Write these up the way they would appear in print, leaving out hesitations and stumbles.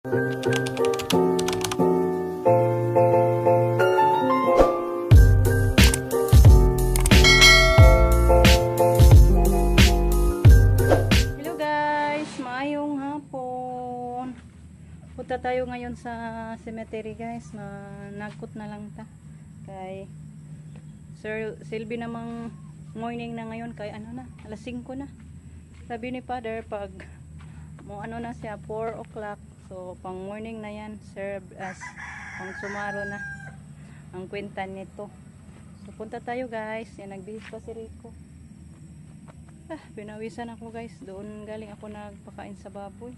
Punta tayo ngayon sa cemetery guys. Nagkot na lang ta kay Sir Silby namang morning na ngayon kay ano na alas 5 na. Sabi ni Father pag mo ano na siya 4 o'clock, so pang morning na yan, serve as pang sumaro na ang kwenta nito. So punta tayo guys. Yan, nagbihis pa si Rico. Pinawisan ako guys, doon galing ako nagpakain sa baboy.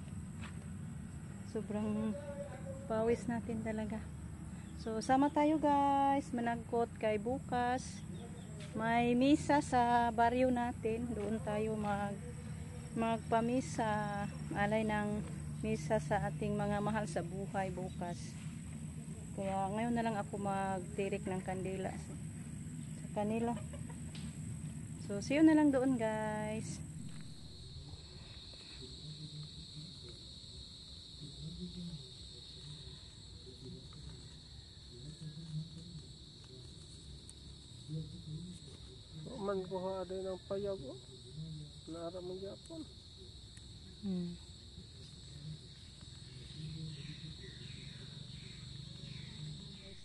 Sobrang pawis natin talaga. So sama tayo guys, managkot kay bukas may misa sa baryo natin. Doon tayo magpamisa, alay ng misa sa ating mga mahal sa buhay bukas. Kaya ngayon na lang ako magtirik ng kandila sa kanila. So see you na lang doon guys. Man ko ha din ang payag oh. Nara man gyapon.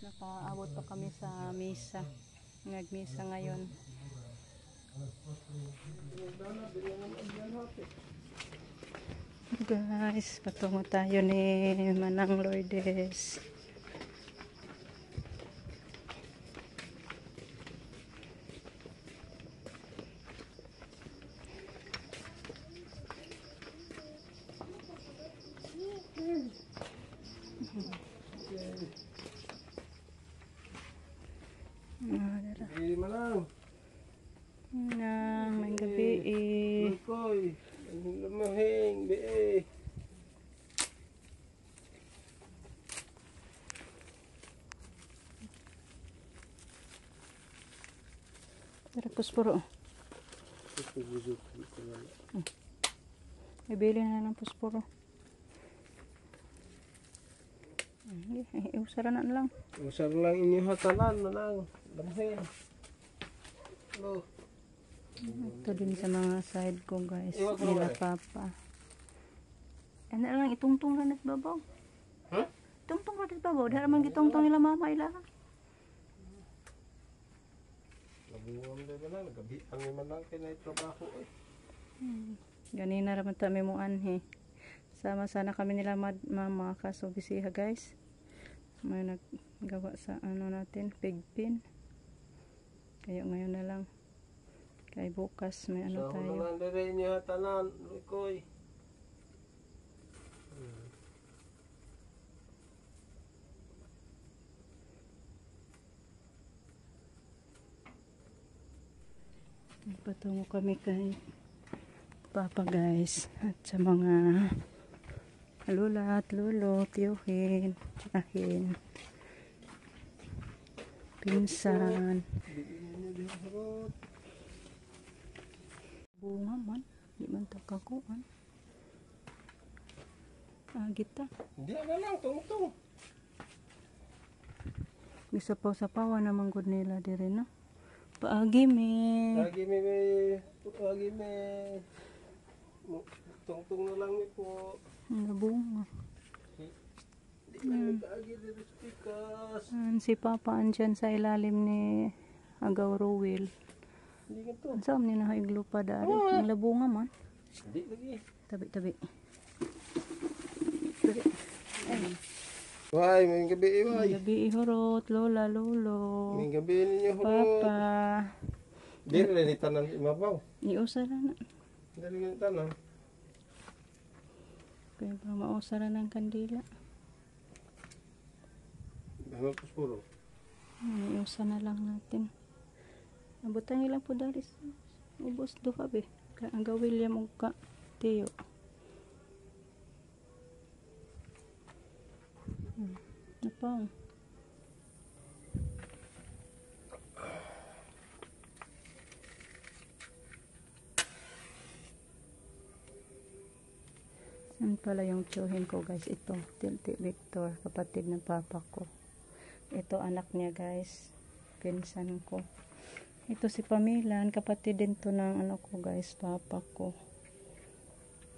Nakaabot pa kami sa misa. Nagmisa ngayon. Guys, patungo tayo ni Manang Lourdes. May gabi Koy, ang lumahing be. Tara pusporo. Ibili na ng pusporo. Usara na lang. Usara lang inyo hatanan na lang. Lamhin. Hello. Ito din sa mga side ko guys. Nila papa. Ano lang itungtong lang at babaw. Huh? Itungtong lang at babaw. Dahil naman gitungtong nila mama ila. Nabuwang din na lang. Nagabitang naman lang kinaitrabaho eh. Ganina naman kami mo anhe. Sama sana kami nila mama kaso bisiha guys. May naggawa sa ano natin, pigpin. Kaya ngayon na lang. Kay bukas may ano tayo. So, mga dire niya tanan, Koy. Patungo kami kay Papa guys. At sa mga lula at lulo, tiyuhin, tsahin, pinsan. Bunga man, di man takakuan. Agita. Hindi na lang, tungtong. Bisa pa sa pawa naman gud nila dire no. Paagi me. Paagi me. Tungtong na lang po. Bunga. Di man paagi dire pikas. Si Papa andyan sa ilalim ni Agaw Rowell. Hindi ka to. Saan ni nahaiglo pa dari? Ang labunga man. Hindi lagi. Tabi. Why, may gabi May gabi ihurot, lola, lolo. May gabi ninyo hurot. Papa. Di rin tanan imabaw. Iusara na. Dali rin tanan. Kaya pa mausara ng kandila. Ano po puro? Iusa na lang natin. Abutan ilang po dari sa ubos duha be. Ang William ug ka Teo. Napang. San pala yung tiyuhin ko guys. Ito, Tilti Victor, kapatid ng papa ko. Ito anak niya guys, pinsan ko. Ito si Pamilan, kapatid din to ng ano ko guys, papa ko.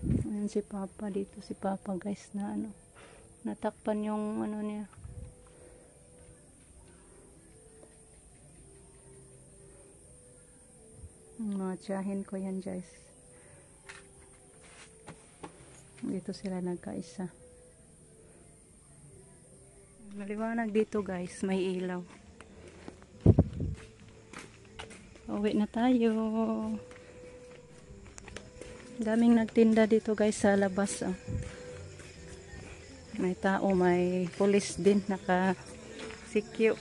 Ayan si papa, dito si papa guys na ano, natakpan yung ano niya. Mga tiyahin ko yan guys. Dito sila nagkaisa. Maliwanag dito guys, may ilaw. Uwi na tayo. Daming nagtinda dito guys sa labas. Oh. May tao, may pulis din naka-sikyo.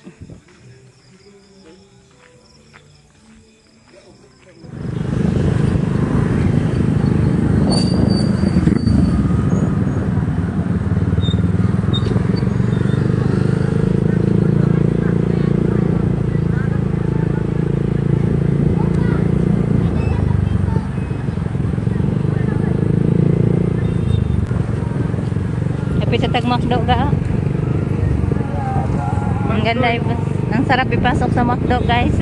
Kapit sa tag-McDo ka. Ang ganda ang sarap ipasok sa McDo guys.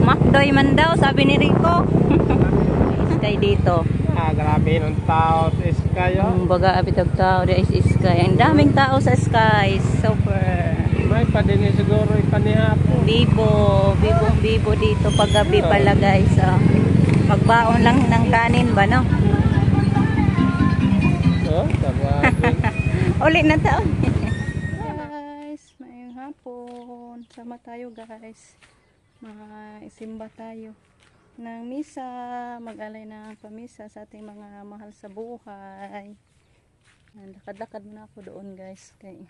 McDo man daw, sabi ni Rico. Sky dito. Grabe ng tao sa Sky. Baga abitag tao di is Sky. Ang daming tao sa Sky. Super. May pa din siguro ipanihapon. Bibo dito paggabi pala guys. Pagbaon lang ng kanin ba no? Uli na taon. Guys, mayang hapon. Sama tayo guys. Isimba tayo ng misa. Mag-alay ng pamisa sa ating mga mahal sa buhay. Lakad-lakad muna ako doon guys. Kaya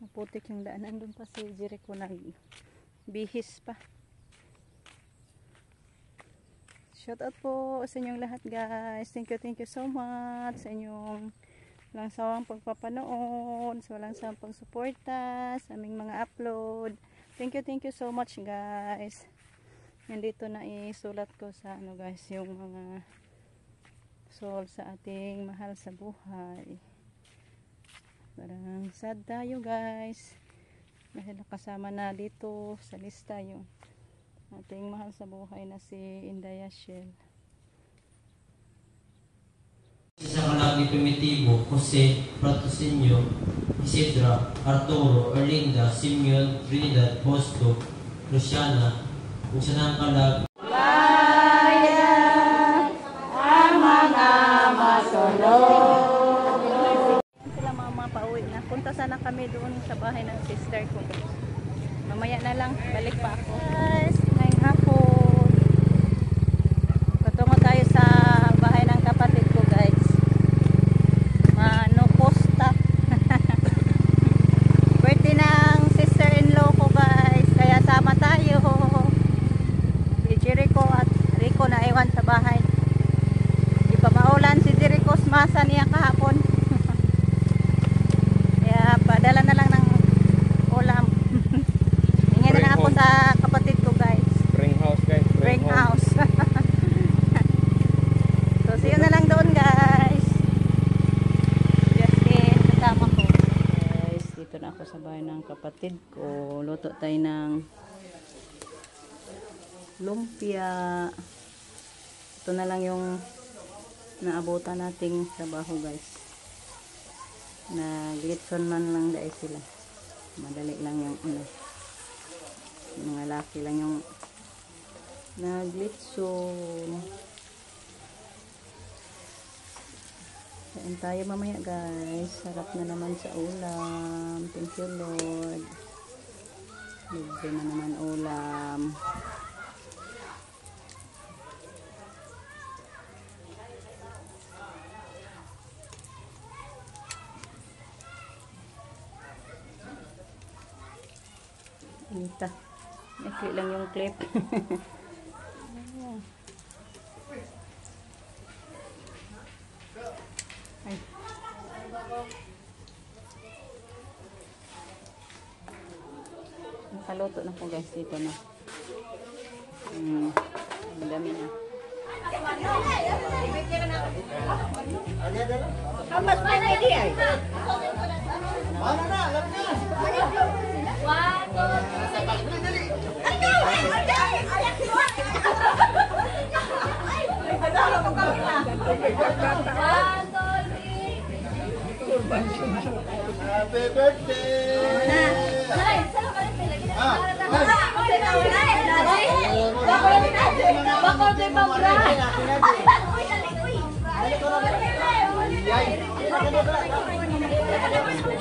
maputik yung daanan. Doon pa si Jericho nagbihis pa. Shout out po sa inyong lahat guys. Thank you so much sa inyong walang sawang pagpapanood, sa walang sawang pagsuporta sa aming mga upload. Thank you so much guys. Nandito na isulat ko sa ano guys, yung mga soul sa ating mahal sa buhay. Parang sad tayo guys. Dahil nakasama na dito sa lista yung ating mahal sa buhay na si Inday Yashel. Sa Kalagi Primitibo, Jose, Fratosinio, Isidra, Arturo, Erlinda, Simeon, Trinidad, Bosco, Luciana, kung saan ang kalag. Kaya ang mga masunod. Sila mama pauwi na. Punta sana kami doon sa bahay ng sister ko. Mamaya na lang, balik pa ako. Guys, ngayong hapon. Patungo tayo sa bahay ng kapatid ko guys. Mano posta. Birthday ng sister-in-law ko guys. Kaya sama tayo. Si Jericho at Rico na iwan sa bahay. Di pa maulan si Jericho, masa niya kahapon. Kaya padala na lang ng ulam. Hingin na lang ako sa kapatid ko guys. Spring house guys. Spring house. So see you na lang doon guys. Justin, kasama ko. Guys, dito na ako sa bahay ng kapatid ko. Luto tayo ng lumpia. Ito na lang yung naabutan nating trabaho guys. Naglitson man lang dahil sila. Madali lang yung ano. Mga laki lang yung naglitson. Kain tayo mamaya guys. Sarap na naman sa ulam. Thank you Lord. Libre na naman ulam. Anita. Nakit lang yung clip. Ay. Nakaluto na po guys dito na. Madami na. Mas may media. Happy birthday! Bakol kay Pabra.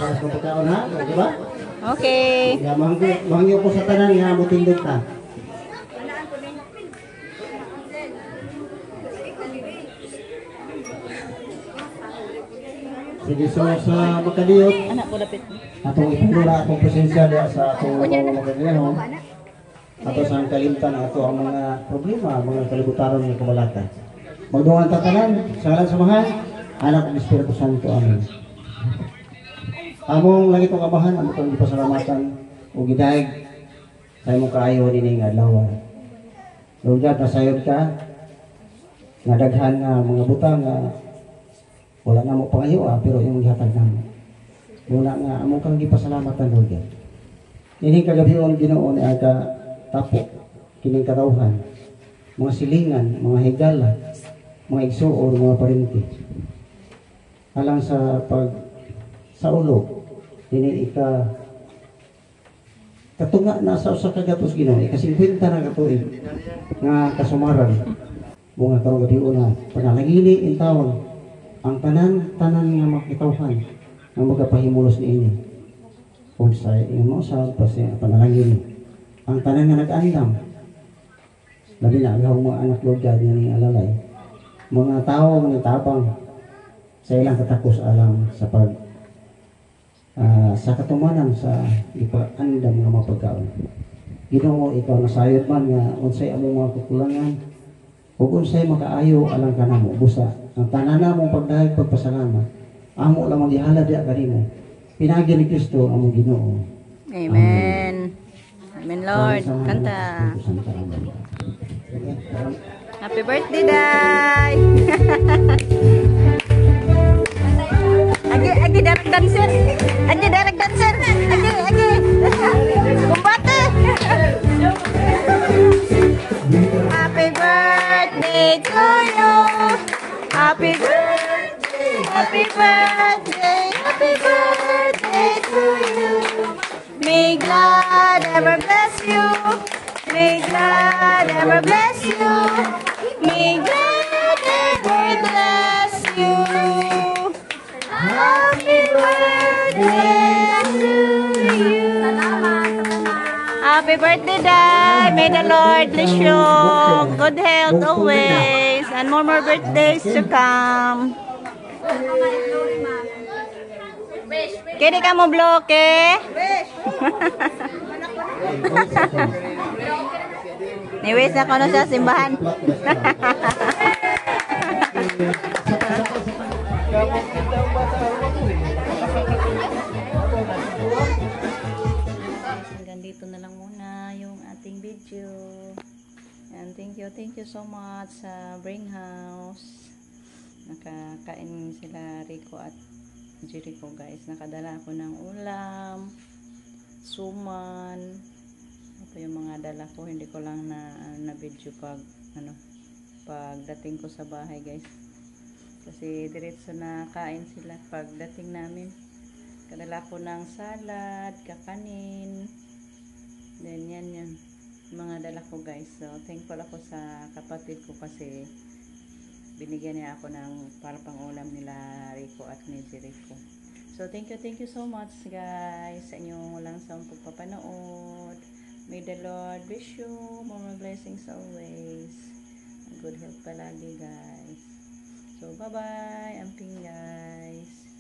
Para sa pagkaon ha, di ba? Okay. Ya, mahangyo ko sa tanan nga mutindog ta. Sige, so sa makadiyot, Anak ko dapit. atong ipandula atong presensya diya sa atong mga nagagano. Ato sa kalimtan ato ang mga problema, mga kalibutaron ng kabalata. Magdungan ta tanan sa ngalan sa Mahal, Anak ng Espiritu Santo. Amen. Among langit ug amahan, amo kang gipasalamatan ug gidayeg sa imong kaayo nining adlaw. Lord God, nasayod ka nga daghan nga mga butang nga wala na mo pangayo pero imong gihatag namo. Muna nga amo kang gipasalamatan Lord God. Ining kagabion Ginoo ni aga tapok kining katawhan, mga silingan, mga higala, mga igsuon, mga parinti. Alang sa pag sa ulo, dini katunga na sa usa ka gatos Ginoo, ika-50 na katuig nga kasumaran. Mga karong gabion na panalangini in taon ang tanan nga makitawhan nga magapahimulos niini. Kung sa imo sa panalangin ang tanan nga nag-andam. Labi na ang mga anak Lord God nga ning alalay. Mga tao nga nagtabang sa ilang katakos alam sa pag sa katumanan sa ipaandam nga mga pagkaon. Ginoo, ikaw nasayod man nga unsay among mga kakulangan ug unsay makaayo alang kanamo busa ang tanan namong pagdayeg pagpasalamat amo lamang gihalad diha kanimo. Pinagi ni Kristo among Ginoo. Amen. Amen, Lord. Kanta. Happy birthday, Day! Agi darag dancer! Agi darag dancer! Agi! Kumbate! Happy birthday to you! Happy birthday! Happy birthday! Happy birthday to you! May God ever bless you. May God ever bless you. May God ever bless you. Happy birthday to you. Happy birthday, Day. May the Lord bless you. Good health always. And more birthdays to come. Kini ka mo bloke? Niwis ako na sa simbahan. Hanggang dito na lang muna yung ating video. And thank you so much sa Bring House. Nakakain sila Rico at Jericho, guys. Nakadala ako ng ulam, suman. Ito yung mga dala ko. Hindi ko lang na video pagdating ko sa bahay, guys. Kasi diretso na kain sila pagdating namin. Kadala ko ng salad, kakanin. Then yan mga dala ko, guys. So thankful ako sa kapatid ko kasi binigyan niya ako ng para pang-ulam nila Rico at ni Jericho. So thank you so much, guys, sa inyong walang sawang pagpapanood. May the Lord bless you, more blessings always. Good health palagi, guys. So bye bye, amping, guys.